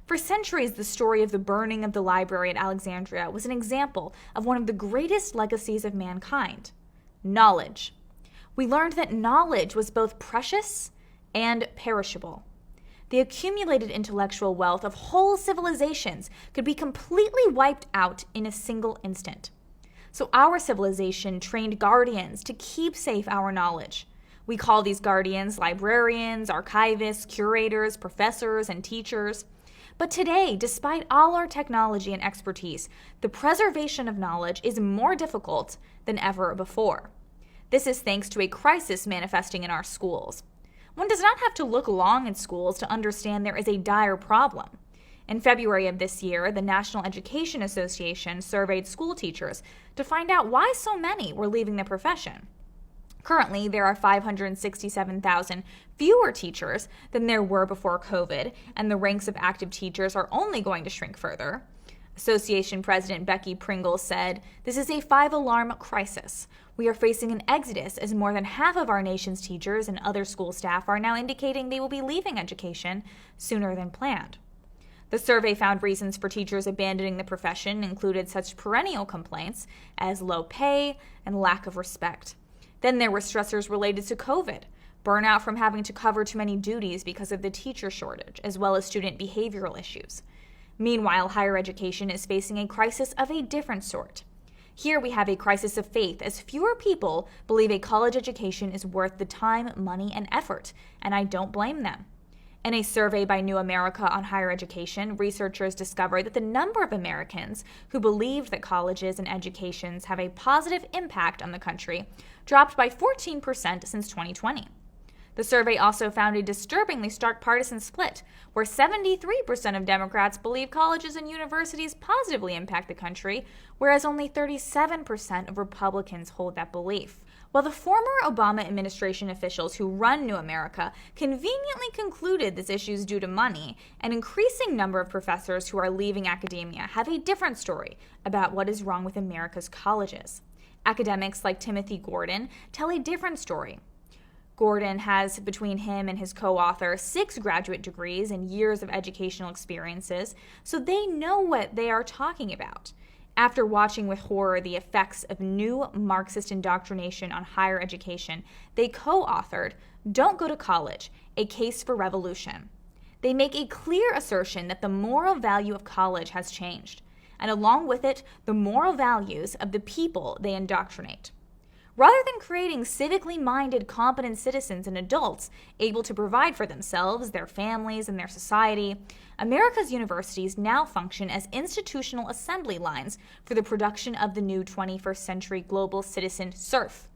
For centuries, the story of the burning of the library at Alexandria was an example of one of the greatest legacies of mankind: knowledge. We learned that knowledge was both precious and perishable. The accumulated intellectual wealth of whole civilizations could be completely wiped out in a single instant. So our civilization trained guardians to keep safe our knowledge. We call these guardians librarians, archivists, curators, professors, and teachers. But today, despite all our technology and expertise, the preservation of knowledge is more difficult than ever before. This is thanks to a crisis manifesting in our schools. One does not have to look long in schools to understand there is a dire problem. In February of this year, the National Education Association surveyed school teachers to find out why so many were leaving the profession. Currently, there are 567,000 fewer teachers than there were before COVID, and the ranks of active teachers are only going to shrink further. Association President Becky Pringle said, "This is a five-alarm crisis. We are facing an exodus as more than half of our nation's teachers and other school staff are now indicating they will be leaving education sooner than planned." The survey found reasons for teachers abandoning the profession included such perennial complaints as low pay and lack of respect. Then there were stressors related to COVID, burnout from having to cover too many duties because of the teacher shortage, as well as student behavioral issues. Meanwhile, higher education is facing a crisis of a different sort. Here we have a crisis of faith, as fewer people believe a college education is worth the time, money, and effort, and I don't blame them. In a survey by New America on higher education, researchers discovered that the number of Americans who believed that colleges and educations have a positive impact on the country dropped by 14% since 2020. The survey also found a disturbingly stark partisan split, where 73% of Democrats believe colleges and universities positively impact the country, whereas only 37% of Republicans hold that belief. While the former Obama administration officials who run New America conveniently concluded this issue is due to money, an increasing number of professors who are leaving academia have a different story about what is wrong with America's colleges. Academics like Timothy Gordon tell a different story. Gordon has, between him and his co-author, 6 graduate degrees and years of educational experiences, so they know what they are talking about. After watching with horror the effects of new Marxist indoctrination on higher education, they co-authored Don't Go to College, A Case for Revolution. They make a clear assertion that the moral value of college has changed, and along with it, the moral values of the people they indoctrinate. Rather than creating civically minded, competent citizens and adults able to provide for themselves, their families, and their society, America's universities now function as institutional assembly lines for the production of the new 21st century global citizen serf: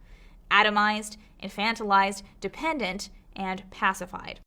atomized, infantilized, dependent, and pacified.